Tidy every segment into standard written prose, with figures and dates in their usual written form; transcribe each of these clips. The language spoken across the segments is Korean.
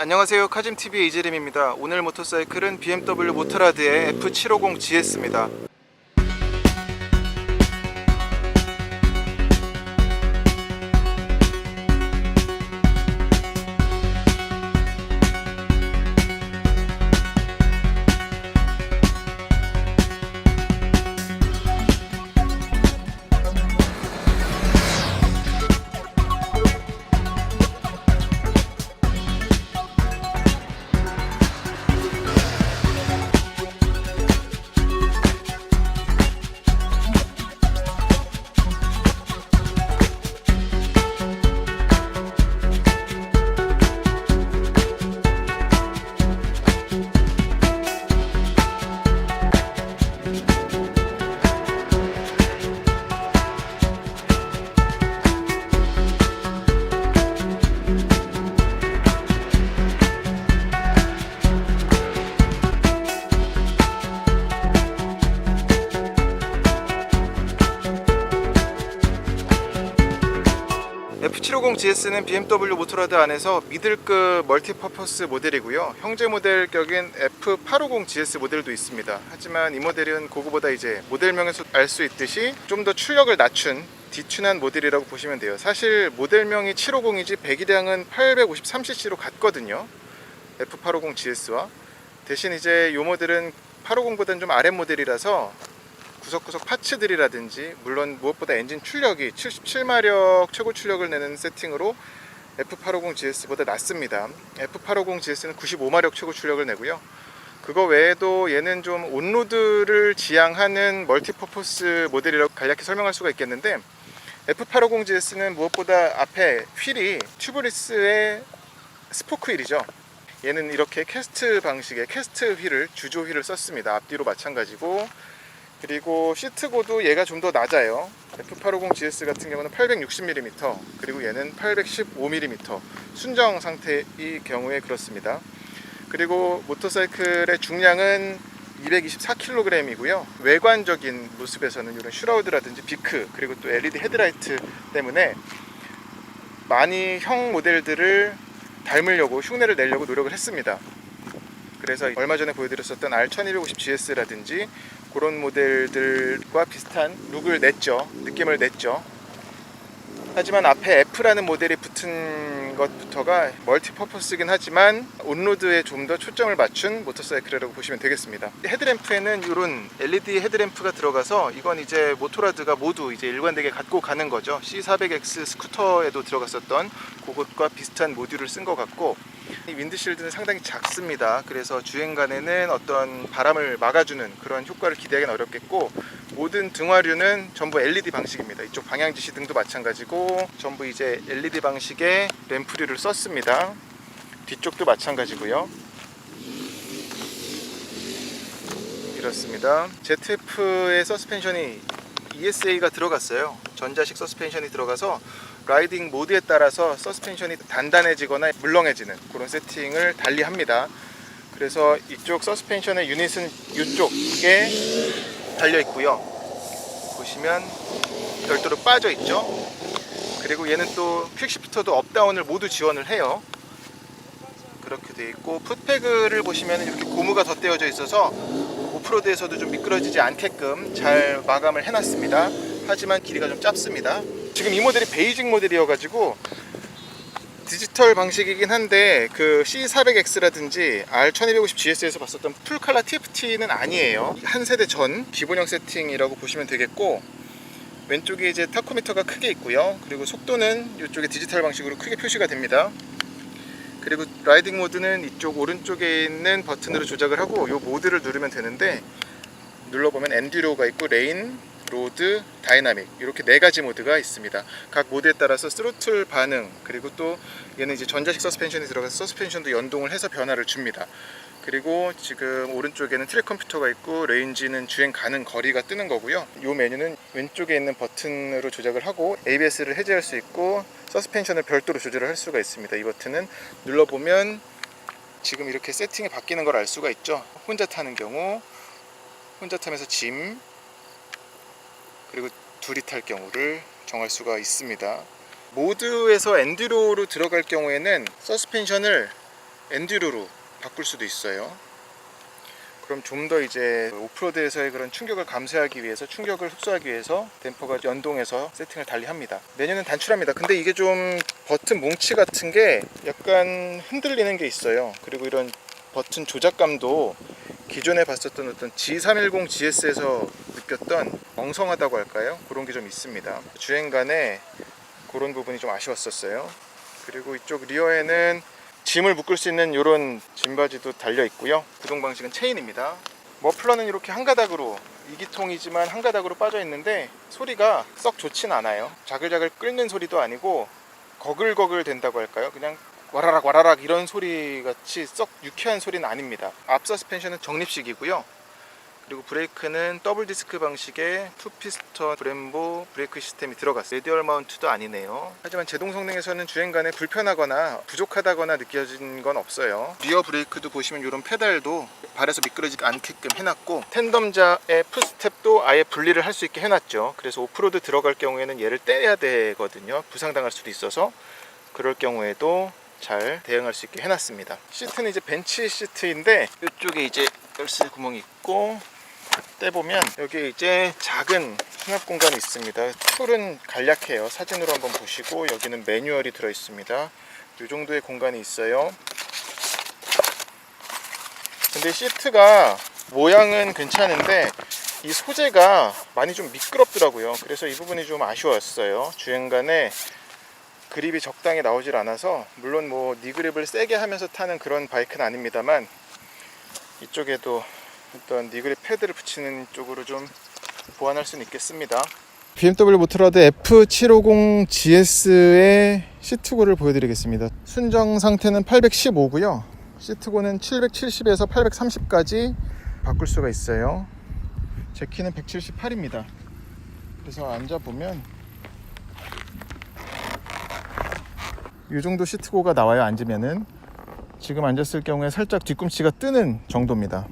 안녕하세요, 카짐TV의 이재림입니다. 오늘 모터사이클은 BMW 모터라드의 F750GS입니다. F750GS는 BMW 모터라드 안에서 미들급 멀티퍼포스 모델이고요. 형제 모델격인 F850GS 모델도 있습니다. 하지만 이 모델은 그거보다 이제 모델명에서 알 수 있듯이 좀 더 출력을 낮춘 디튠한 모델이라고 보시면 돼요. 사실 모델명이 750이지 배기량은 853cc로 같거든요, F850GS와. 대신 이제 이 모델은 850보다는 좀 아랫 모델이라서 구석구석 파츠들이라든지, 물론 무엇보다 엔진 출력이 77마력 최고 출력을 내는 세팅으로 F850GS보다 낮습니다. F850GS는 95마력 최고 출력을 내고요. 그거 외에도 얘는 좀 온로드를 지향하는 멀티퍼포스 모델이라고 간략히 설명할 수가 있겠는데, F850GS는 무엇보다 앞에 휠이 튜브리스의 스포크 휠이죠. 얘는 이렇게 캐스트 방식의 캐스트 휠을, 주조 휠을 썼습니다. 앞뒤로 마찬가지고, 그리고 시트고도 얘가 좀 더 낮아요. F850GS 같은 경우는 860mm, 그리고 얘는 815mm, 순정 상태의 경우에 그렇습니다. 그리고 모터사이클의 중량은 224kg이고요. 외관적인 모습에서는 이런 슈라우드라든지 비크, 그리고 또 LED 헤드라이트 때문에 많이 형 모델들을 닮으려고, 흉내를 내려고 노력을 했습니다. 그래서 얼마 전에 보여드렸었던 R1250GS라든지 그런 모델들과 비슷한 룩을 냈죠. 느낌을 냈죠. 하지만 앞에 F라는 모델이 붙은 것부터가 멀티퍼포스긴 하지만 온로드에 좀 더 초점을 맞춘 모터사이클이라고 보시면 되겠습니다. 헤드램프에는 이런 LED 헤드램프가 들어가서, 이건 이제 모터라드가 모두 이제 일관되게 갖고 가는 거죠. C400X 스쿠터에도 들어갔었던 그것과 비슷한 모듈을 쓴 것 같고, 이 윈드실드는 상당히 작습니다. 그래서 주행간에는 어떤 바람을 막아주는 그런 효과를 기대하기는 어렵겠고, 모든 등화류는 전부 LED 방식입니다. 이쪽 방향지시 등도 마찬가지고 전부 이제 LED 방식의 램프류를 썼습니다. 뒤쪽도 마찬가지고요. 이렇습니다. ZF의 서스펜션이 ESA가 들어갔어요. 전자식 서스펜션이 들어가서 라이딩 모드에 따라서 서스펜션이 단단해지거나 물렁해지는 그런 세팅을 달리합니다. 그래서 이쪽 서스펜션의 유닛은 이쪽에 달려 있고요. 보시면 별도로 빠져 있죠. 그리고 얘는 또 퀵시프터도 업다운을 모두 지원을 해요. 그렇게 되어 있고, 풋패드를 보시면 이렇게 고무가 덧대어져 있어서 오프로드에서도 좀 미끄러지지 않게끔 잘 마감을 해놨습니다. 하지만 길이가 좀 짧습니다. 지금 이 모델이 베이직 모델이어가지고 디지털 방식이긴 한데, 그 C400X라든지 R1250GS에서 봤었던 풀칼라 TFT는 아니에요. 한 세대 전 기본형 세팅이라고 보시면 되겠고, 왼쪽에 이제 타코미터가 크게 있고요. 그리고 속도는 이쪽에 디지털 방식으로 크게 표시가 됩니다. 그리고 라이딩 모드는 이쪽 오른쪽에 있는 버튼으로 조작을 하고, 이 모드를 누르면 되는데, 눌러보면 엔듀로가 있고 레인, 로드, 다이나믹, 이렇게 네 가지 모드가 있습니다. 각 모드에 따라서 스로틀 반응, 그리고 또 얘는 이제 전자식 서스펜션이 들어가서 서스펜션도 연동을 해서 변화를 줍니다. 그리고 지금 오른쪽에는 트랙 컴퓨터가 있고, 레인지는 주행 가능 거리가 뜨는 거고요. 이 메뉴는 왼쪽에 있는 버튼으로 조작을 하고 ABS를 해제할 수 있고, 서스펜션을 별도로 조절을 할 수가 있습니다. 이 버튼은 눌러보면 지금 이렇게 세팅이 바뀌는 걸 알 수가 있죠. 혼자 타는 경우, 혼자 타면서 짐, 그리고 둘이 탈 경우를 정할 수가 있습니다. 모드에서 엔듀로로 들어갈 경우에는 서스펜션을 엔듀로로 바꿀 수도 있어요. 그럼 좀 더 이제 오프로드에서의 그런 충격을 감수하기 위해서, 충격을 흡수하기 위해서 댐퍼가 연동해서 세팅을 달리 합니다. 메뉴는 단출합니다. 근데 이게 좀 버튼 뭉치 같은 게 약간 흔들리는 게 있어요. 그리고 이런 버튼 조작감도 기존에 봤었던 어떤 G310GS에서 느꼈던 엉성하다고 할까요? 그런 게 좀 있습니다. 주행간에 그런 부분이 좀 아쉬웠었어요. 그리고 이쪽 리어에는 짐을 묶을 수 있는 이런 짐바지도 달려 있고요. 구동 방식은 체인입니다. 머플러는 이렇게 한 가닥으로, 2기통이지만 한 가닥으로 빠져 있는데 소리가 썩 좋진 않아요. 자글자글 끓는 소리도 아니고 거글거글 된다고 할까요? 그냥 와라락 와라락 이런 소리 같이 썩 유쾌한 소리는 아닙니다. 앞 서스펜션은 적립식이고요. 그리고 브레이크는 더블 디스크 방식의 투피스톤 브렘보 브레이크 시스템이 들어갔어요. 레디얼 마운트도 아니네요. 하지만 제동 성능에서는 주행간에 불편하거나 부족하다거나 느껴진 건 없어요. 리어 브레이크도 보시면 이런 페달도 발에서 미끄러지지 않게끔 해놨고, 텐덤자의 풋스텝도 아예 분리를 할 수 있게 해놨죠. 그래서 오프로드 들어갈 경우에는 얘를 떼야 되거든요. 부상당할 수도 있어서. 그럴 경우에도 잘 대응할 수 있게 해놨습니다. 시트는 이제 벤치 시트인데 이쪽에 이제 열쇠 구멍이 있고, 떼보면 여기 이제 작은 수납 공간이 있습니다. 툴은 간략해요. 사진으로 한번 보시고, 여기는 매뉴얼이 들어 있습니다. 이 정도의 공간이 있어요. 근데 시트가 모양은 괜찮은데 이 소재가 많이 좀 미끄럽더라고요. 그래서 이 부분이 좀 아쉬웠어요. 주행간에 그립이 적당히 나오질 않아서, 물론 뭐 니그립을 세게 하면서 타는 그런 바이크는 아닙니다만, 이쪽에도 어떤 니그립 패드를 붙이는 쪽으로 좀 보완할 수는 있겠습니다. BMW 모터라드 F750GS의 시트고를 보여드리겠습니다. 순정 상태는 815고요. 시트고는 770에서 830까지 바꿀 수가 있어요. 제 키는 178입니다. 그래서 앉아보면 이 정도 시트고가 나와요. 앉으면은 지금 앉았을 경우에 살짝 뒤꿈치가 뜨는 정도입니다.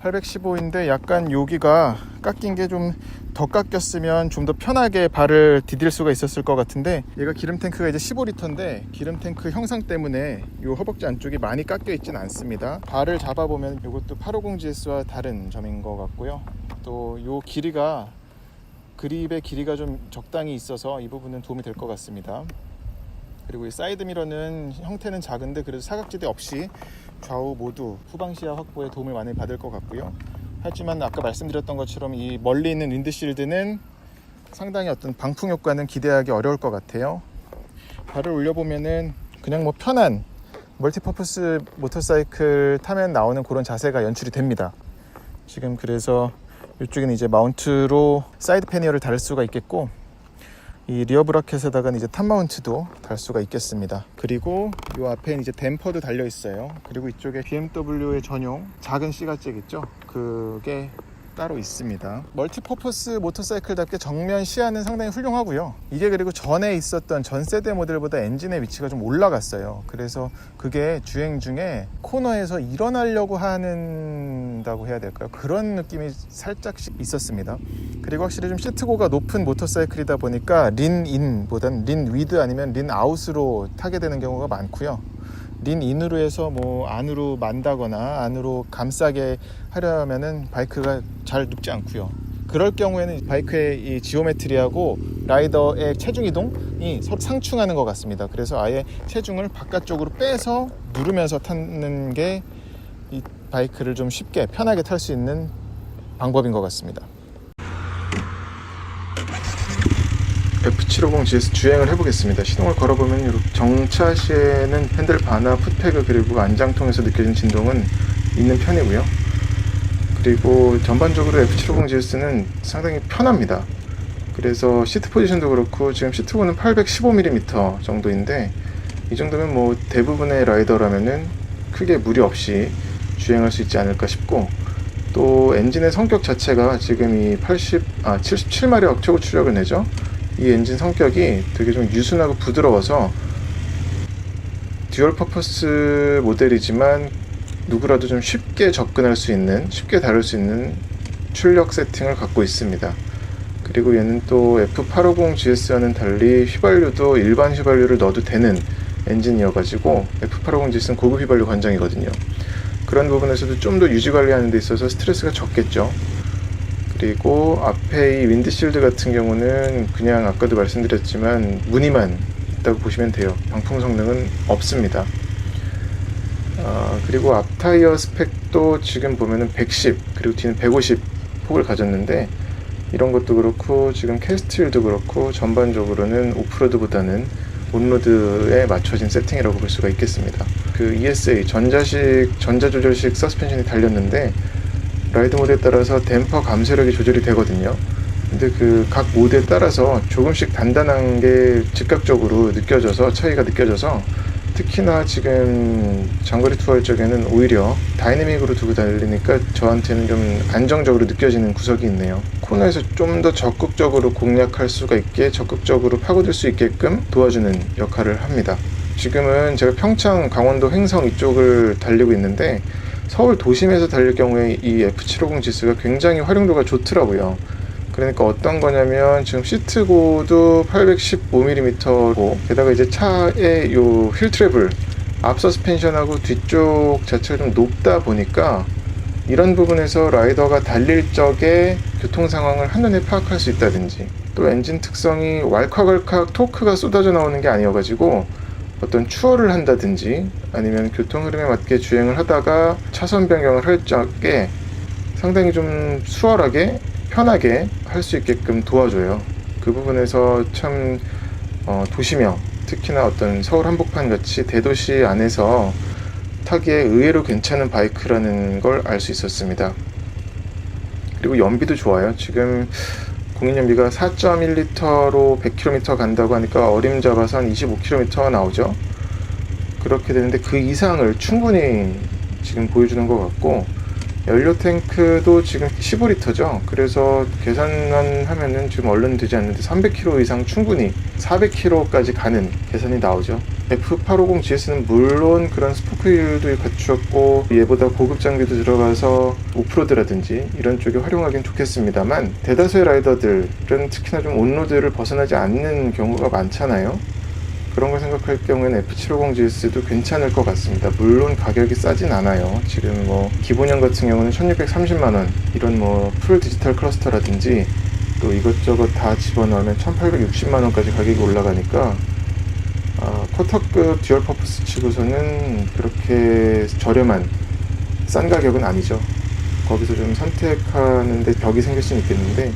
815인데 약간 여기가 깎인 게 좀 더 깎였으면 좀 더 편하게 발을 디딜 수가 있었을 것 같은데, 얘가 기름 탱크가 이제 15리터인데 기름 탱크 형상 때문에 이 허벅지 안쪽이 많이 깎여 있진 않습니다. 발을 잡아보면 이것도 850GS와 다른 점인 것 같고요. 또 이 길이가, 그립의 길이가 좀 적당히 있어서 이 부분은 도움이 될 것 같습니다. 그리고 이 사이드 미러는 형태는 작은데 그래도 사각지대 없이 좌우 모두 후방 시야 확보에 도움을 많이 받을 것 같고요. 하지만 아까 말씀드렸던 것처럼 이 멀리 있는 윈드실드는 상당히 어떤 방풍 효과는 기대하기 어려울 것 같아요. 발을 올려보면은 그냥 뭐 편한 멀티퍼포스 모터사이클 타면 나오는 그런 자세가 연출이 됩니다. 지금 그래서 이쪽에는 이제 마운트로 사이드 패니어를 달 수가 있겠고, 이 리어 브라켓에다가는 이제 탑 마운트도 달 수가 있겠습니다. 그리고 이 앞에 이제 댐퍼도 달려 있어요. 그리고 이쪽에 BMW의 전용 작은 C가잭 있죠? 그게 따로 있습니다. 멀티퍼포스 모터사이클답게 정면 시야는 상당히 훌륭하고요. 이게 그리고 전에 있었던 전 세대 모델보다 엔진의 위치가 좀 올라갔어요. 그래서 그게 주행 중에 코너에서 일어나려고 한다고 해야 될까요? 그런 느낌이 살짝씩 있었습니다. 그리고 확실히 좀 시트고가 높은 모터사이클이다 보니까 린인보단 린위드 아니면 린아웃으로 타게 되는 경우가 많고요. 린인으로 해서 뭐 안으로 만다거나 안으로 감싸게 하려면은 바이크가 잘 눕지 않고요. 그럴 경우에는 바이크의 이 지오메트리하고 라이더의 체중 이동이 서로 상충하는 것 같습니다. 그래서 아예 체중을 바깥쪽으로 빼서 누르면서 타는 게 이 바이크를 좀 쉽게 편하게 탈 수 있는 방법인 것 같습니다. F750GS 주행을 해보겠습니다. 시동을 걸어보면 이렇게 정차 시에는 핸들바나 풋패드 그리고 안장통에서 느껴진 진동은 있는 편이고요. 그리고 전반적으로 F750GS는 상당히 편합니다. 그래서 시트 포지션도 그렇고, 지금 시트고는 815mm 정도인데 이 정도면 뭐 대부분의 라이더라면은 크게 무리 없이 주행할 수 있지 않을까 싶고, 또 엔진의 성격 자체가 지금 이 77마력 최고 출력을 내죠. 이 엔진 성격이 되게 좀 유순하고 부드러워서 듀얼 퍼포스 모델이지만 누구라도 좀 쉽게 접근할 수 있는, 쉽게 다룰 수 있는 출력 세팅을 갖고 있습니다. 그리고 얘는 또 F850GS와는 달리 휘발유도 일반 휘발유를 넣어도 되는 엔진이어가지고 F850 GS는 고급 휘발유 관장이거든요. 그런 부분에서도 좀 더 유지 관리하는 데 있어서 스트레스가 적겠죠. 그리고 앞에 이 윈드실드 같은 경우는 그냥 아까도 말씀드렸지만 무늬만 있다고 보시면 돼요. 방풍 성능은 없습니다. 그리고 앞 타이어 스펙도 지금 보면은 110 그리고 뒤는 150 폭을 가졌는데, 이런 것도 그렇고 지금 캐스트 휠도 그렇고 전반적으로는 오프로드보다는 온로드에 맞춰진 세팅이라고 볼 수가 있겠습니다. 그 ESA 전자조절식 서스펜션이 달렸는데 라이드 모드에 따라서 댐퍼 감소력이 조절이 되거든요. 근데 그 각 모드에 따라서 조금씩 단단한 게 즉각적으로 차이가 느껴져서 특히나 지금 장거리 투어할 적에는 오히려 다이내믹으로 두고 달리니까 저한테는 좀 안정적으로 느껴지는 구석이 있네요. 코너에서 좀 더 적극적으로 공략할 수가 있게, 적극적으로 파고들 수 있게끔 도와주는 역할을 합니다. 지금은 제가 평창, 강원도, 횡성 이쪽을 달리고 있는데 서울 도심에서 달릴 경우에 이 F750 GS가 굉장히 활용도가 좋더라고요. 그러니까 어떤 거냐면 지금 시트고도 815mm고 게다가 이제 차의 요 휠 트래블, 앞 서스펜션하고 뒤쪽 자체가 좀 높다 보니까 이런 부분에서 라이더가 달릴 적에 교통 상황을 한눈에 파악할 수 있다든지, 또 엔진 특성이 왈칵왈칵 토크가 쏟아져 나오는 게 아니어가지고 어떤 추월을 한다든지 아니면 교통 흐름에 맞게 주행을 하다가 차선 변경을 할 적에 상당히 좀 수월하게 편하게 할 수 있게끔 도와줘요. 그 부분에서 참 도시명, 특히나 어떤 서울 한복판 같이 대도시 안에서 타기에 의외로 괜찮은 바이크라는 걸 알 수 있었습니다. 그리고 연비도 좋아요. 지금 공인연비가 4.1L로 100km 간다고 하니까 어림잡아서 한 25km가 나오죠. 그렇게 되는데 그 이상을 충분히 지금 보여주는 것 같고, 연료 탱크도 지금 15L죠. 그래서 계산만 하면은 지금 얼른 되지 않는데 300km 이상 충분히 400km까지 가는 계산이 나오죠. F850 GS는 물론 그런 스포크 휠도 갖추었고 얘보다 고급 장비도 들어가서 오프로드라든지 이런 쪽에 활용하긴 좋겠습니다만, 대다수의 라이더들은 특히나 좀 온로드를 벗어나지 않는 경우가 많잖아요. 그런 걸 생각할 경우에는 F750 GS도 괜찮을 것 같습니다. 물론 가격이 싸진 않아요. 지금 뭐 기본형 같은 경우는 1630만원, 이런 뭐 풀 디지털 클러스터라든지 또 이것저것 다 집어넣으면 1860만원까지 가격이 올라가니까 쿼터급 듀얼 퍼포스 치고서는 그렇게 저렴한 싼 가격은 아니죠. 거기서 좀 선택하는데 벽이 생길 수는 있겠는데,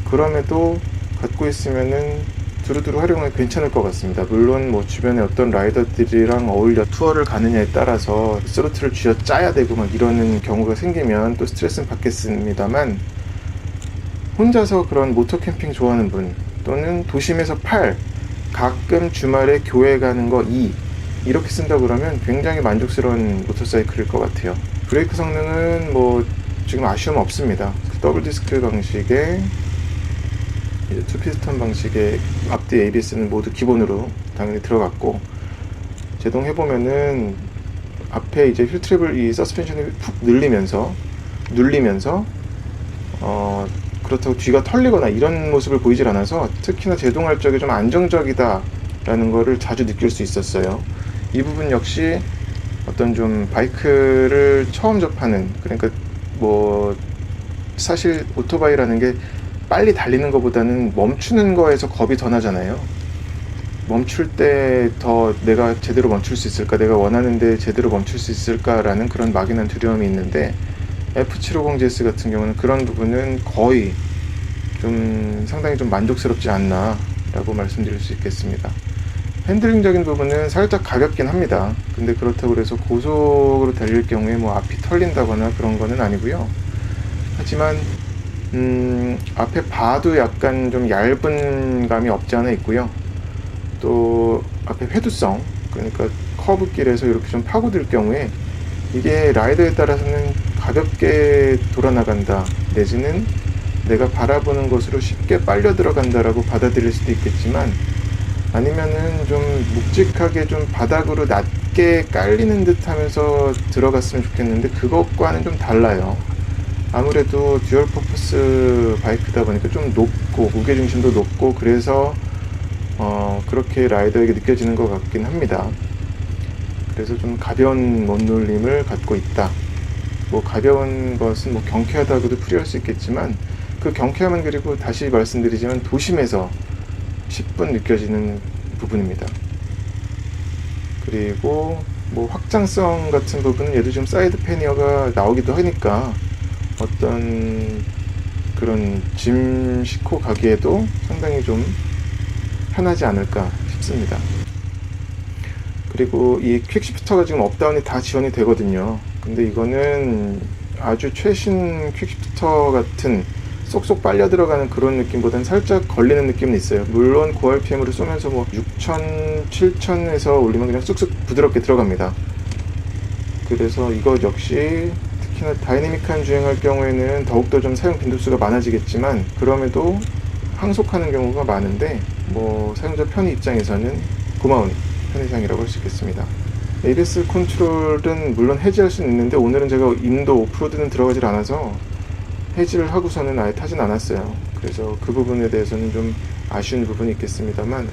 그럼에도 갖고 있으면은 두루두루 활용하기 괜찮을 것 같습니다. 물론 뭐 주변에 어떤 라이더들이랑 어울려 투어를 가느냐에 따라서 스로틀을 쥐어 짜야 되고 막 이러는 경우가 생기면 또 스트레스는 받겠습니다만, 혼자서 그런 모터 캠핑 좋아하는 분, 또는 도심에서 8, 가끔 주말에 교회 가는 거 2, 이렇게 쓴다 그러면 굉장히 만족스러운 모터사이클일 것 같아요. 브레이크 성능은 뭐 지금 아쉬움 없습니다. 더블 디스크 방식의 투 피스톤 방식의 앞뒤 ABS는 모두 기본으로 당연히 들어갔고, 제동해보면은 앞에 이제 휠 트래블 이 서스펜션이 푹 눌리면서 그렇다고 뒤가 털리거나 이런 모습을 보이질 않아서 특히나 제동할 적에 좀 안정적이다 라는 거를 자주 느낄 수 있었어요. 이 부분 역시 어떤 좀 바이크를 처음 접하는, 그러니까 뭐 사실 오토바이라는 게 빨리 달리는 것보다는 멈추는 거에서 겁이 더 나잖아요. 멈출 때 더 내가 제대로 멈출 수 있을까, 내가 원하는데 제대로 멈출 수 있을까라는 그런 막연한 두려움이 있는데, F750 GS 같은 경우는 그런 부분은 거의 좀 상당히 좀 만족스럽지 않나 라고 말씀드릴 수 있겠습니다. 핸들링적인 부분은 살짝 가볍긴 합니다. 근데 그렇다고 해서 고속으로 달릴 경우에 뭐 앞이 털린다거나 그런 거는 아니고요. 하지만 앞에 봐도 약간 좀 얇은 감이 없지 않아 있고요. 또 앞에 회두성, 그러니까 커브길에서 이렇게 좀 파고들 경우에 이게 라이더에 따라서는 가볍게 돌아나간다, 내지는 내가 바라보는 곳으로 쉽게 빨려 들어간다라고 받아들일 수도 있겠지만, 아니면은 좀 묵직하게 좀 바닥으로 낮게 깔리는 듯 하면서 들어갔으면 좋겠는데 그것과는 좀 달라요. 아무래도 듀얼 퍼포스 바이크다 보니까 좀 높고 무게중심도 높고, 그래서 그렇게 라이더에게 느껴지는 것 같긴 합니다. 그래서 좀 가벼운 몸놀림을 갖고 있다. 뭐 가벼운 것은 뭐 경쾌하다고도 풀이할 수 있겠지만, 그 경쾌함은 그리고 다시 말씀드리지만 도심에서 10분 느껴지는 부분입니다. 그리고 뭐 확장성 같은 부분은 얘도 좀 사이드 패니어가 나오기도 하니까 어떤 그런 짐 싣고 가기에도 상당히 좀 편하지 않을까 싶습니다. 그리고 이 퀵시프터가 지금 업다운이 다 지원이 되거든요. 근데 이거는 아주 최신 퀵시프터 같은 쏙쏙 빨려 들어가는 그런 느낌보다는 살짝 걸리는 느낌은 있어요. 물론 고RPM으로 쏘면서 뭐 6000, 7000에서 올리면 그냥 쑥쑥 부드럽게 들어갑니다. 그래서 이거 역시 특히나 다이내믹한 주행할 경우에는 더욱더 좀 사용 빈도수가 많아지겠지만, 그럼에도 항속하는 경우가 많은데 뭐 사용자 편의 입장에서는 고마운 편의상이라고 할 수 있겠습니다. ABS 컨트롤은 물론 해지할 수는 있는데, 오늘은 제가 인도 오프로드는 들어가질 않아서 해지를 하고서는 아예 타진 않았어요. 그래서 그 부분에 대해서는 좀 아쉬운 부분이 있습니다만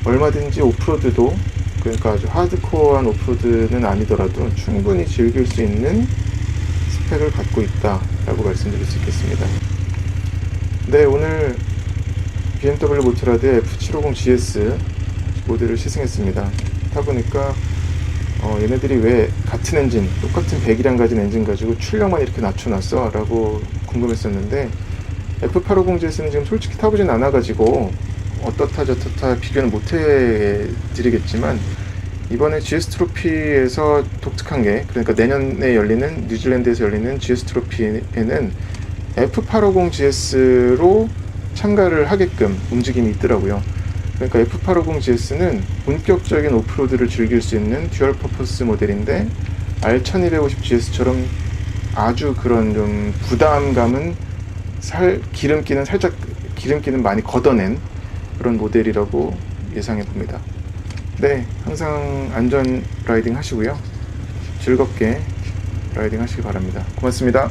얼마든지 오프로드도, 그러니까 아주 하드코어한 오프로드는 아니더라도 충분히 즐길 수 있는 스펙을 갖고 있다라고 말씀드릴 수 있겠습니다. 네, 오늘 BMW 모토라드 F750GS 모델을 시승했습니다. 타보니까 얘네들이 왜 같은 엔진, 똑같은 배기량 가진 엔진 가지고 출력만 이렇게 낮춰놨어? 라고 궁금했었는데, F850GS는 지금 솔직히 타보진 않아가지고 어떻다 저떻다 비교는 못 해드리겠지만, 이번에 GS 트로피에서 독특한 게, 그러니까 내년에 열리는, 뉴질랜드에서 열리는 GS 트로피에는 F850GS로 참가를 하게끔 움직임이 있더라고요. 그러니까 F850GS는 본격적인 오프로드를 즐길 수 있는 듀얼 퍼포스 모델인데, R1250GS처럼 아주 그런 좀 부담감은 기름기는 많이 걷어낸 그런 모델이라고 예상해 봅니다. 네, 항상 안전 라이딩 하시고요. 즐겁게 라이딩 하시기 바랍니다. 고맙습니다.